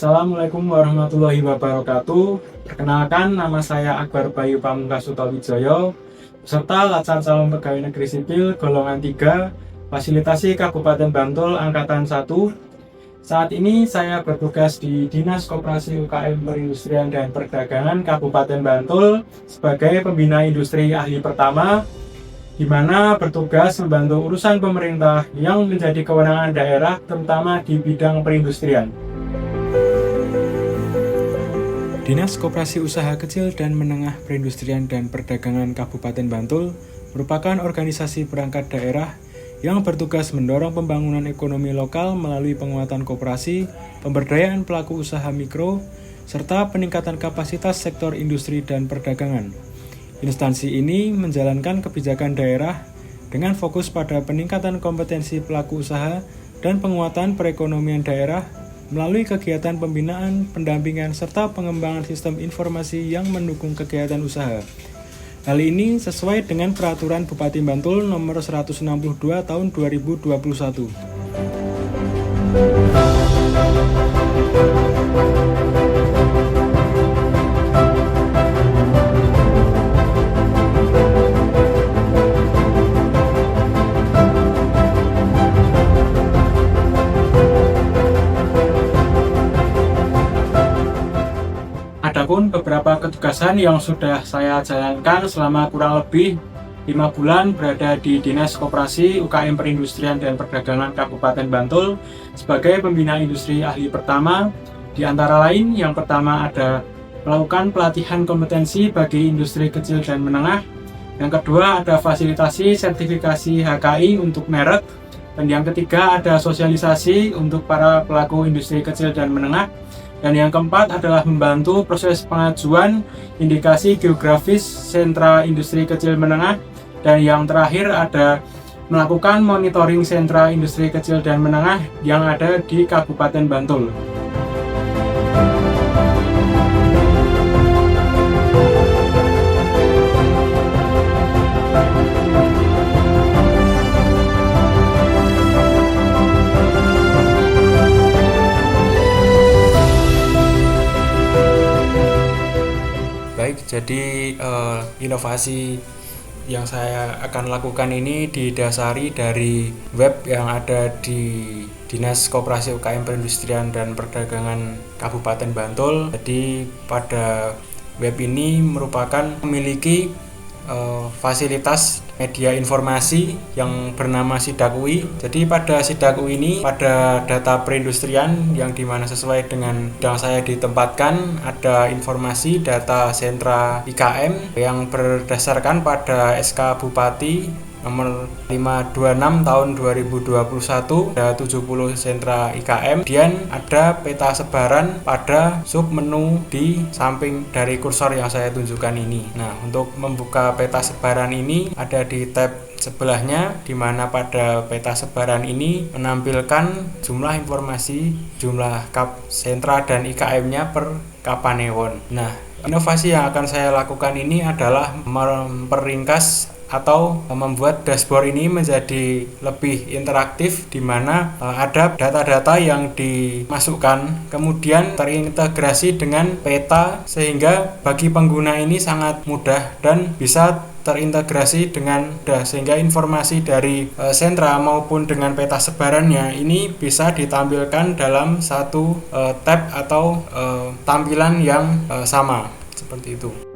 Assalamualaikum warahmatullahi wabarakatuh. Perkenalkan, nama saya Akbar Bayu Pamungkas Sutowijoyo, peserta Latsar Calon Pegawai Negeri Sipil golongan 3, Fasilitasi Kabupaten Bantul Angkatan 1. Saat ini saya bertugas di Dinas Koperasi UKM Perindustrian dan Perdagangan Kabupaten Bantul sebagai pembina industri ahli pertama, di mana bertugas membantu urusan pemerintah yang menjadi kewenangan daerah, terutama di bidang perindustrian. Dinas Koperasi Usaha Kecil dan Menengah Perindustrian dan Perdagangan Kabupaten Bantul merupakan organisasi perangkat daerah yang bertugas mendorong pembangunan ekonomi lokal melalui penguatan koperasi, pemberdayaan pelaku usaha mikro, serta peningkatan kapasitas sektor industri dan perdagangan. Instansi ini menjalankan kebijakan daerah dengan fokus pada peningkatan kompetensi pelaku usaha dan penguatan perekonomian daerah melalui kegiatan pembinaan, pendampingan, serta pengembangan sistem informasi yang mendukung kegiatan usaha. Hal ini sesuai dengan Peraturan Bupati Bantul Nomor 162 Tahun 2021. Adapun beberapa ketugasan yang sudah saya jalankan selama kurang lebih 5 bulan berada di Dinas Koperasi UKM Perindustrian dan Perdagangan Kabupaten Bantul sebagai pembina industri ahli pertama, di antara lain yang pertama ada melakukan pelatihan kompetensi bagi industri kecil dan menengah, yang kedua ada fasilitasi sertifikasi HKI untuk merek, dan yang ketiga ada sosialisasi untuk para pelaku industri kecil dan menengah, dan yang keempat adalah membantu proses pengajuan indikasi geografis sentra industri kecil menengah, dan yang terakhir ada melakukan monitoring sentra industri kecil dan menengah yang ada di Kabupaten Bantul. Jadi inovasi yang saya akan lakukan ini didasari dari web yang ada di Dinas Koperasi UKM Perindustrian dan Perdagangan Kabupaten Bantul. Jadi pada web ini merupakan memiliki fasilitas media informasi yang bernama Sidakui. Jadi pada Sidakui ini pada data perindustrian yang dimana sesuai dengan bidang saya ditempatkan, ada informasi data sentra IKM yang berdasarkan pada SK Bupati nomor 526 tahun 2021, ada 70 sentra IKM. Kemudian ada peta sebaran pada sub menu di samping dari kursor yang saya tunjukkan ini. Nah, untuk membuka peta sebaran ini ada di tab sebelahnya, di mana pada peta sebaran ini menampilkan jumlah informasi, jumlah kap sentra dan IKM-nya per Kapanewon. Nah, inovasi yang akan saya lakukan ini adalah memperingkas atau membuat dashboard ini menjadi lebih interaktif, di mana ada data-data yang dimasukkan kemudian terintegrasi dengan peta, sehingga bagi pengguna ini sangat mudah dan bisa terintegrasi dengan mudah, sehingga informasi dari sentra maupun dengan peta sebarannya ini bisa ditampilkan dalam satu tab atau tampilan yang sama, seperti itu.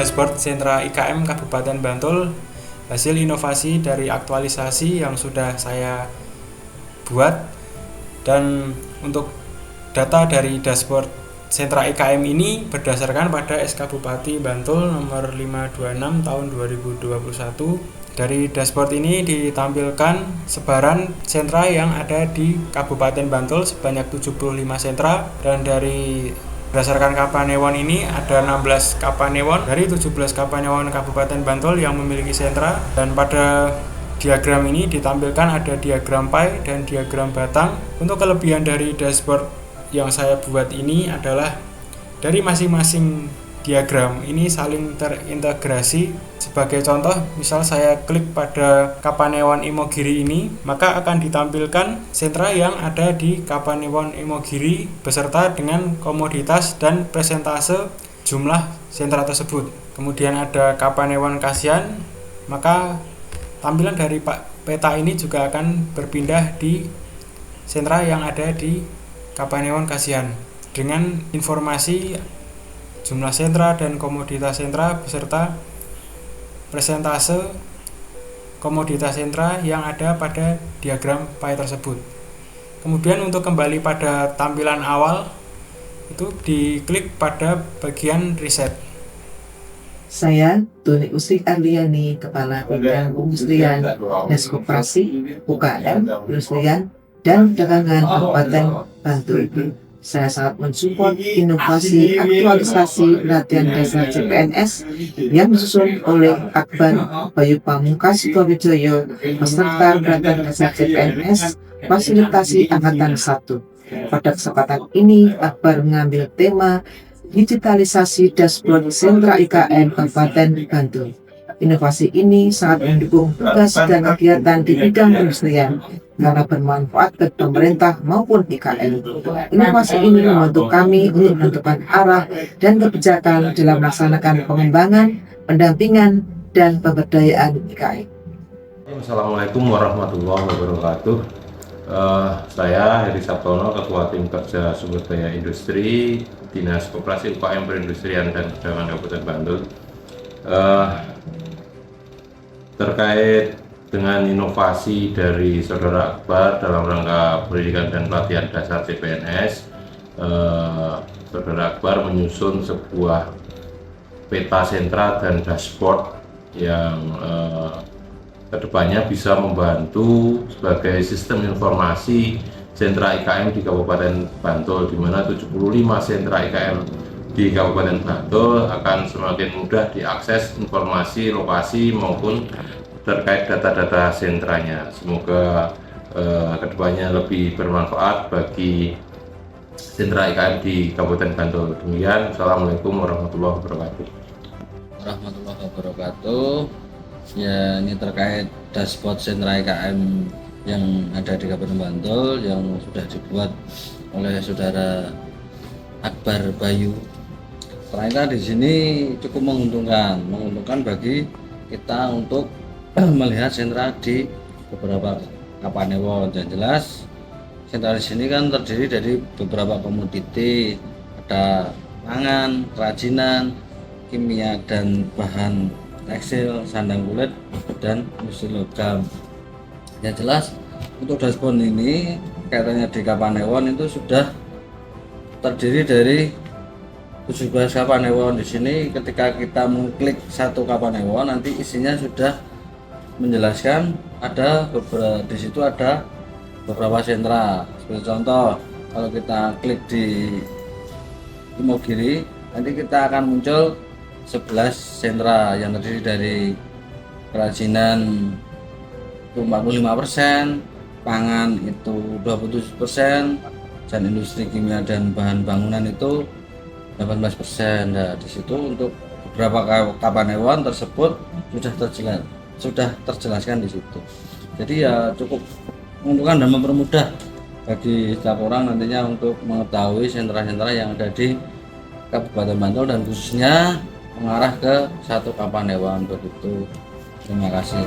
dashboard sentra IKM Kabupaten Bantul hasil inovasi dari aktualisasi yang sudah saya buat. Dan untuk data dari dashboard sentra IKM ini berdasarkan pada SK Bupati Bantul nomor 526 tahun 2021. Dari dashboard ini ditampilkan sebaran sentra yang ada di Kabupaten Bantul sebanyak 75 sentra, dan dari berdasarkan Kapanewon ini ada 16 Kapanewon dari 17 Kapanewon Kabupaten Bantul yang memiliki sentra. Dan pada diagram ini ditampilkan ada diagram pie dan diagram batang. Untuk kelebihan dari dashboard yang saya buat ini adalah dari masing-masing diagram ini saling terintegrasi. Sebagai contoh, misal saya klik pada Kapanewon Imogiri ini, maka akan ditampilkan sentra yang ada di Kapanewon Imogiri beserta dengan komoditas dan presentase jumlah sentra tersebut. Kemudian ada Kapanewon Kasihan, maka tampilan dari peta ini juga akan berpindah di sentra yang ada di Kapanewon Kasihan dengan informasi jumlah sentra dan komoditas sentra beserta presentase komoditas sentra yang ada pada diagram pie tersebut. Kemudian untuk kembali pada tampilan awal, itu diklik pada bagian riset. Saya Tuni Usik Arliani, Kepala Bidang Perindustrian Dinas Koperasi UKM Perindustrian dan Perdagangan Kabupaten Bantul. Saya sangat mensupport inovasi aktualisasi pelatihan dasar CPNS yang disusun oleh Akbar Bayu Pamungkas Sukowijoyo beserta pelatihan dasar CPNS fasilitasi Angkatan 1. Pada kesempatan ini, Akbar mengambil tema digitalisasi dashboard sentra IKM Kabupaten Bantul. Inovasi ini sangat mendukung tugas dan kegiatan di bidang perindustrian karena bermanfaat ke pemerintah maupun IKM. Inovasi ini membantu kami untuk menentukan arah dan kebijakan dalam melaksanakan pengembangan, pendampingan, dan pemberdayaan IKM. Assalamualaikum warahmatullahi wabarakatuh. Saya Heri Sabtono, Ketua Tim Kerja Sumber Daya Industri Dinas Koperasi UKM Perindustrian dan Perdagangan Kabupaten Bantul. Terkait dengan inovasi dari Saudara Akbar dalam rangka pendidikan dan pelatihan dasar CPNS, Saudara Akbar menyusun sebuah peta sentra dan dashboard yang kedepannya bisa membantu sebagai sistem informasi sentra IKM di Kabupaten Bantul, di mana 75 sentra IKM di Kabupaten Bantul akan semakin mudah diakses informasi lokasi maupun terkait data-data sentranya. Semoga kedepannya lebih bermanfaat bagi sentra IKM di Kabupaten Bantul. Demikian, Assalamualaikum warahmatullahi wabarakatuh. Warahmatullahi wabarakatuh. Ya, ini terkait dashboard sentra IKM yang ada di Kabupaten Bantul yang sudah dibuat oleh Saudara Akbar Bayu. Ternyata di sini cukup menguntungkan bagi kita untuk melihat sentra di beberapa Kapanewon. Yang jelas sentra di sini kan terdiri dari beberapa komoditi, ada pangan, kerajinan, kimia dan bahan tekstil, sandang kulit, dan industri logam. Yang jelas untuk dashboard ini kaitannya di Kapanewon itu sudah terdiri dari 17 Kapanewon. Di sini ketika kita mengklik satu Kapanewon, nanti isinya sudah menjelaskan ada beberapa, di situ ada beberapa sentra. Seperti contoh, kalau kita klik di Imogiri, nanti kita akan muncul 11 sentra yang terdiri dari kerajinan itu 45%, pangan itu 27%, dan industri kimia dan bahan bangunan itu 18%. Nah, di situ untuk beberapa Kapanewon tersebut sudah terjelaskan di situ. Jadi ya cukup menguntungkan dan mempermudah bagi setiap orang nantinya untuk mengetahui sentra-sentra yang ada di Kabupaten Bantul dan khususnya mengarah ke satu Kapanewon begitu. Terima kasih.